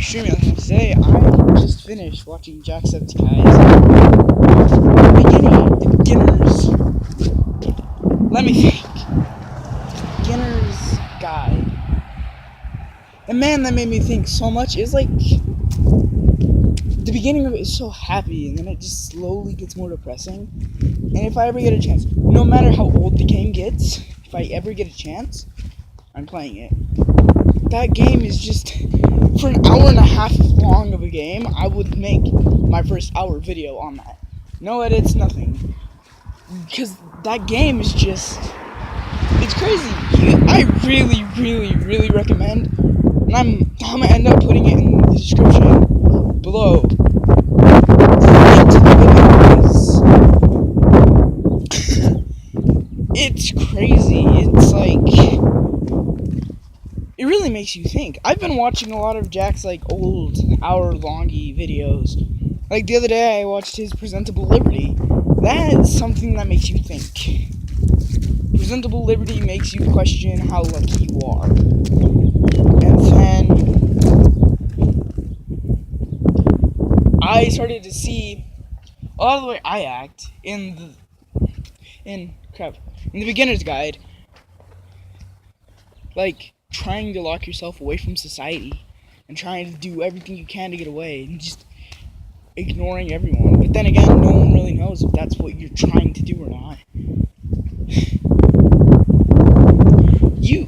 streaming today. I just finished watching Jacksepticeye's beginners. Let me think. Beginner's guide. And man, that made me think so much. It's like the beginning of it is so happy, and then it just slowly gets more depressing. And if I ever get a chance, no matter how old the game gets, if I ever get a chance, I'm playing it. That game is just, for an hour and a half long of a game, I would make my first hour video on that. No edits, nothing. Because that game is just, it's crazy. I really recommend, and I'm going to end up putting it in the description below. It's crazy. It's like, it really makes you think. I've been watching a lot of Jack's like old hour-longy videos. Like the other day I watched his Presentable Liberty. That's something that makes you think. Presentable Liberty makes you question how lucky you are. And then I started to see a lot of the way I act in the beginner's guide. Like trying to lock yourself away from society and trying to do everything you can to get away and just ignoring everyone. But then again, no one really knows if that's what you're trying to do or not.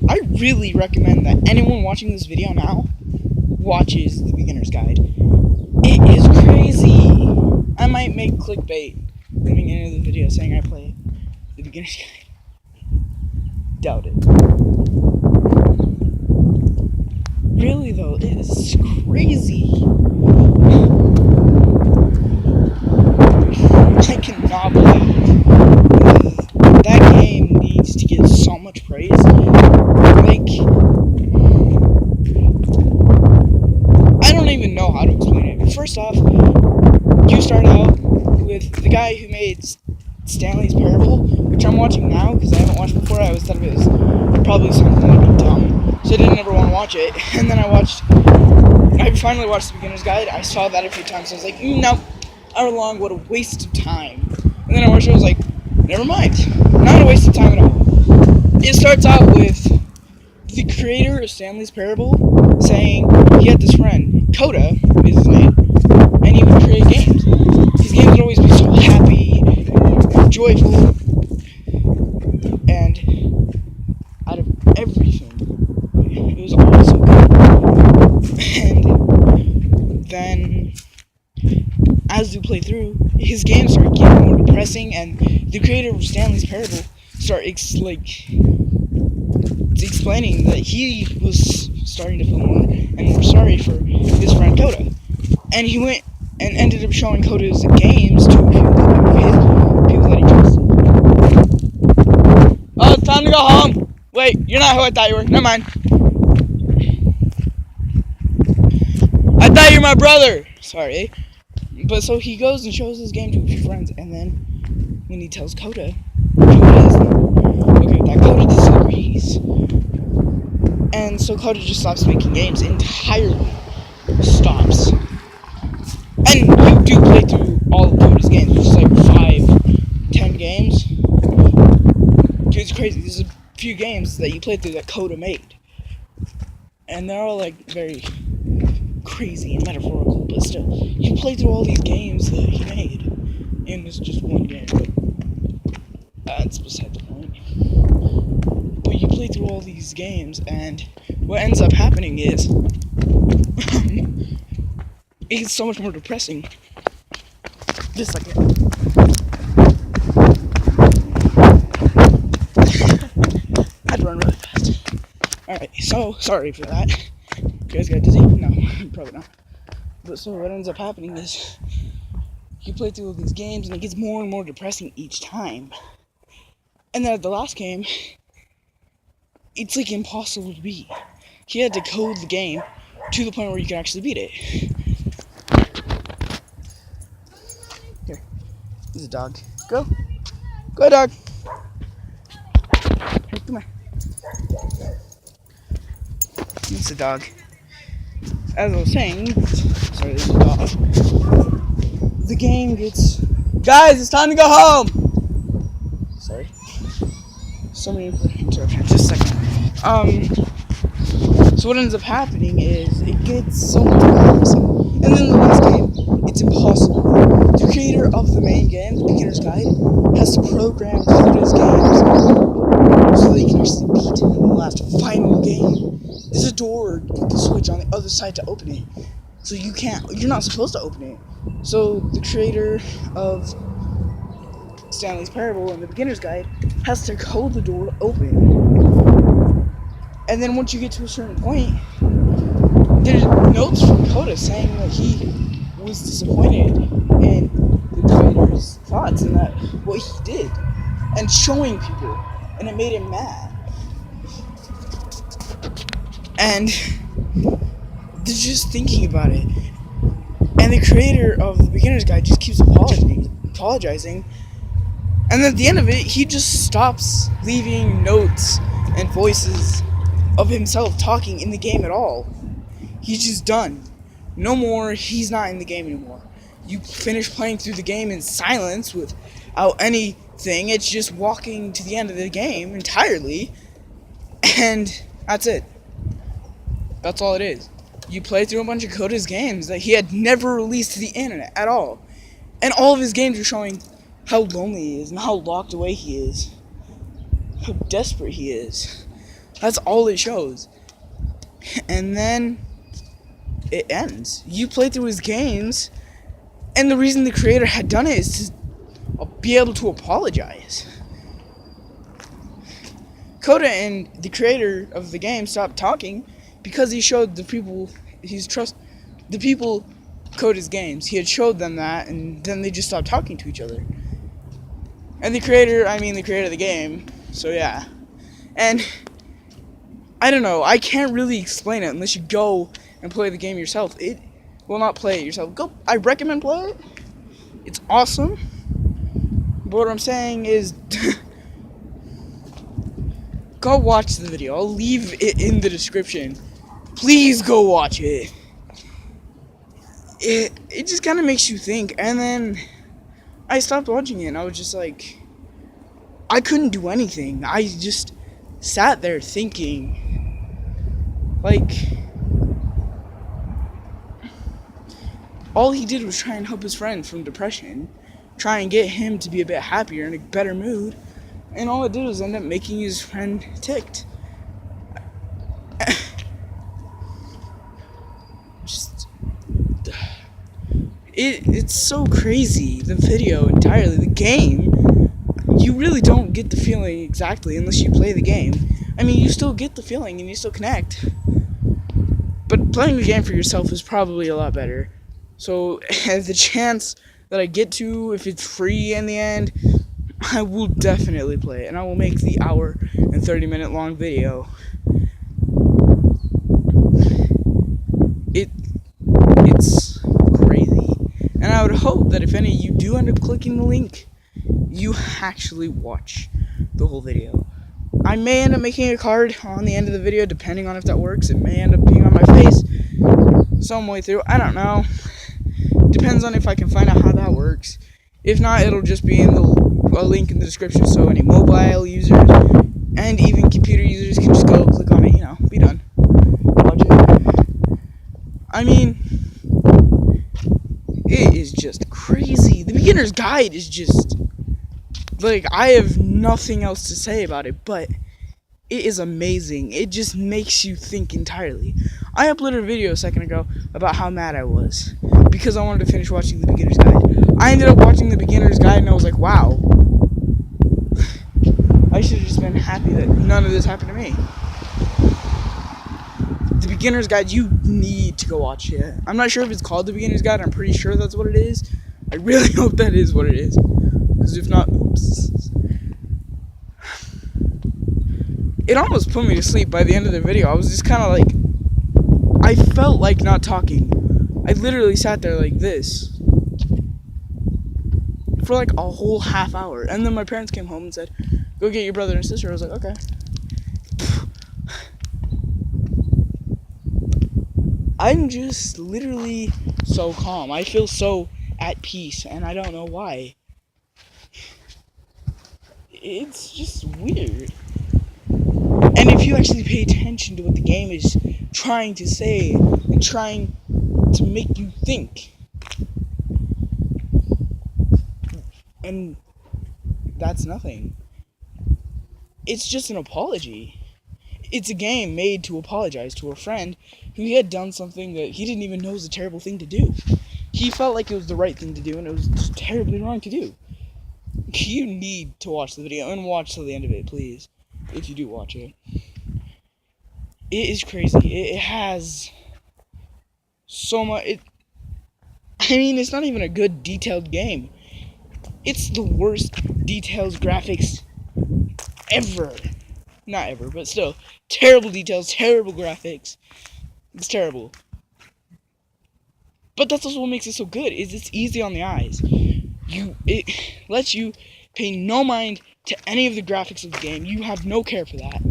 I really recommend that anyone watching this video now watches the beginner's guide. It is crazy. I might make clickbait coming into the video saying I play the beginner's guide. Doubt it. Really though, it is crazy. I cannot believe that game needs to get so much praise. Like, I don't even know how to explain it. First off, you start out with the guy who made Stanley's Parable, which I'm watching now because I haven't watched before. I always thought it was probably something that would be dumb, so I didn't ever want to watch it. And then I finally watched the beginner's guide. I saw that a few times. I was like, no, hour long, what a waste of time. And then I watched it. I was like, never mind, not a waste of time at all. It starts out with the creator of Stanley's Parable saying he had this friend, Coda is his name, and he would create games. His games would always be so happy, joyful, and out of everything, it was all so good. And then, as you play through, his games start getting more depressing, and the creator of Stanley's Parable started explaining that he was starting to feel more and more sorry for his friend Coda. And he went and ended up showing Coda's games to people that he trusted. Oh, it's time to go home! Wait, you're not who I thought you were. Never mind. I thought you were my brother! Sorry. But so he goes and shows his game to a few friends, and then when he tells Coda disagrees. And so Coda just stops making games entirely. Stops. And you do play through all of Coda's games, which is like 5-10 games. Dude, it's crazy. There's a few games that you play through that Coda made. And they're all like very crazy and metaphorical, but still, you play through all these games that he made, and it's just one game, but that's beside the point. But you play through all these games, and what ends up happening is, it gets so much more depressing. Just like it. I had to run really fast. Alright, so, sorry for that. You guys got dizzy? No, probably not. But so what ends up happening is you play through all these games and it gets more and more depressing each time. And then at the last game, it's like impossible to beat. He had to code the game to the point where you can actually beat it. Here, there's a dog. Go. Go, dog. Here, come here. It's a dog. as I was saying, sorry, there's a dog. The game gets, guys, it's time to go home. Sorry, so many interruptions. Just a second. So what ends up happening is it gets so much worse, and then the last game, it's impossible. The creator of the main game, the beginner's guide, has to program Coda's games so that you can actually beat the last final game. There's a door with the switch on the other side to open it, so you're not supposed to open it. So the creator of Stanley's Parable and the beginner's guide has to code the door to open. And then once you get to a certain point, there's notes from Coda saying that he was disappointed in the creator's thoughts and that what he did, and showing people, and it made him mad. And they're just thinking about it, and the creator of the beginner's guide just keeps apologizing, and at the end of it, he just stops leaving notes and voices of himself talking in the game at all. He's just done. No more, he's not in the game anymore. You finish playing through the game in silence without anything. It's just walking to the end of the game entirely, and that's it. That's all it is. You play through a bunch of Coda's games that he had never released to the internet at all. And all of his games are showing how lonely he is and how locked away he is. How desperate he is. That's all it shows. And then it ends. You play through his games, and the reason the creator had done it is to be able to apologize. Coda and the creator of the game stopped talking because he showed the people Coda's games. He had showed them that, and then they just stopped talking to each other. And the creator of the game. So yeah. And I don't know, I can't really explain it unless you go and play the game yourself. Not play it yourself. I recommend play it. It's awesome. But what I'm saying is go watch the video. I'll leave it in the description. Please go watch it. It just kind of makes you think. And then I stopped watching it and I was just like, I couldn't do anything. I just sat there thinking, like, all he did was try and help his friend from depression, try and get him to be a bit happier, in a better mood, and all it did was end up making his friend ticked. It's so crazy, the video entirely, the game. You really don't get the feeling exactly unless you play the game. I mean, you still get the feeling and you still connect, but playing the game for yourself is probably a lot better. So the chance that I get to, if it's free in the end, I will definitely play it, and I will make the hour and 30-minute long video. It's crazy, and I would hope that if any of you do end up clicking the link, you actually watch the whole video. I may end up making a card on the end of the video, depending on if that works. It may end up being on my face some way through. I don't know. Depends on if I can find out how that works. If not, it'll just be in a link in the description, so any mobile users and even computer users can just go click on it, be done. Watch it. I mean, it is just crazy. The beginner's guide is just, like, I have nothing else to say about it, but it is amazing. It just makes you think entirely. I uploaded a video a second ago about how mad I was because I wanted to finish watching the beginner's guide. I ended up watching the beginner's guide and I was like, wow. I should have just been happy that none of this happened to me. The beginner's guide, you need to go watch it. I'm not sure if it's called the beginner's guide. I'm pretty sure that's what it is. I really hope that is what it is. Because if not, oops. It almost put me to sleep by the end of the video. I was just kind of like, I felt like not talking. I literally sat there like this for like a whole half hour. And then my parents came home and said, go get your brother and sister. I was like, okay. I'm just literally so calm. I feel so at peace, and I don't know why. It's just weird. And if you actually pay attention to what the game is trying to say and trying to make you think, and that's nothing. It's just an apology. It's a game made to apologize to a friend who had done something that he didn't even know was a terrible thing to do. He felt like it was the right thing to do, and it was just terribly wrong to do. You need to watch the video, and watch till the end of it, please, if you do watch it. It is crazy. It has so much. I mean, it's not even a good detailed game. It's the worst details graphics ever. Not ever, but still. Terrible details, terrible graphics. It's terrible. But that's also what makes it so good, is it's easy on the eyes. It lets you pay no mind to any of the graphics of the game. You have no care for that.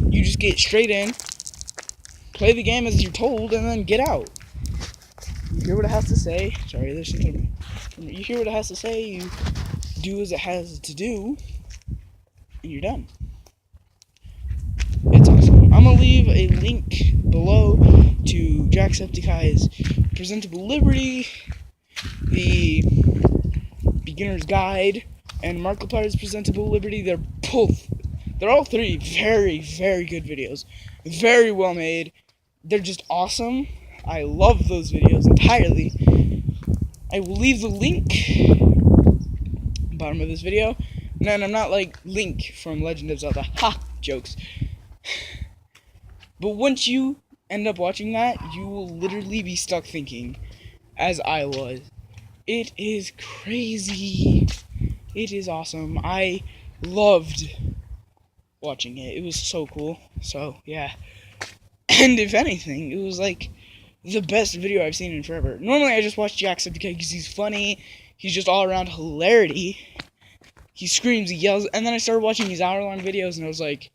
You just get straight in, play the game as you're told, and then get out. You hear what it has to say. Sorry, there's something. You hear what it has to say, you do as it has to do, and you're done. It's awesome. I'm gonna leave a link below to Jacksepticeye's Presentable Liberty, the Beginner's Guide, and Markiplier's Presentable Liberty. They're all three very, very good videos. Very well made. They're just awesome. I love those videos entirely. I will leave the link bottom of this video. And I'm not like Link from Legend of Zelda. Ha! Jokes. But once you end up watching that, you will literally be stuck thinking, as I was. It is crazy. It is awesome. I loved watching it. It was so cool. So, yeah. And if anything, it was like the best video I've seen in forever. Normally I just watch Jacksepticeye because he's funny. He's just all around hilarity. He screams, he yells, and then I started watching these hour-long videos and I was like,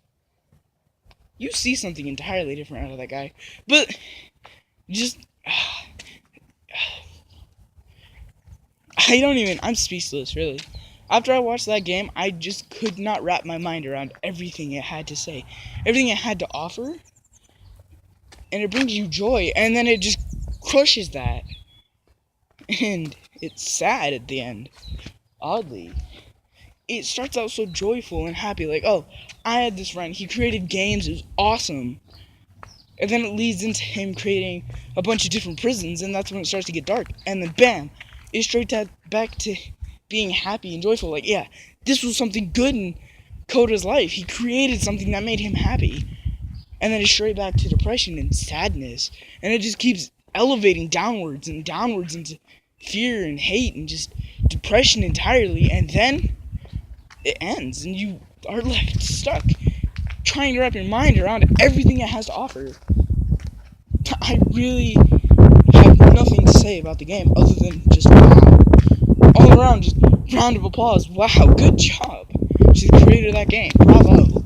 you see something entirely different out of that guy. But just I'm speechless, really. After I watched that game, I just could not wrap my mind around everything it had to say. Everything it had to offer. And it brings you joy, and then it just crushes that. And it's sad at the end. Oddly. It starts out so joyful and happy, like, oh, I had this friend, he created games, it was awesome. And then it leads into him creating a bunch of different prisons, and that's when it starts to get dark. And then, bam, it's straight back to being happy and joyful. Like, yeah, this was something good in Koda's life. He created something that made him happy. And then it's straight back to depression and sadness. And it just keeps elevating downwards and downwards into fear and hate and just depression entirely. And then it ends, and you are left stuck trying to wrap your mind around everything it has to offer. I really have nothing to say about the game other than just wow. All around, just round of applause. Wow, good job. She's the creator of that game. Bravo.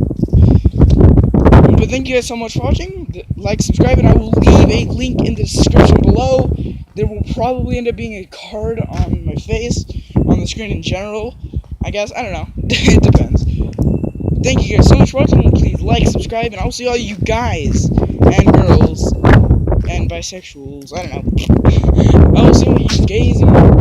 But thank you guys so much for watching. Like, subscribe, and I will leave a link in the description below. There will probably end up being a card on my face, on the screen in general. I guess, I don't know. It depends. Thank you guys so much for watching. Please like, subscribe, and I'll see all you guys and girls and bisexuals. I don't know. I will see all you gays and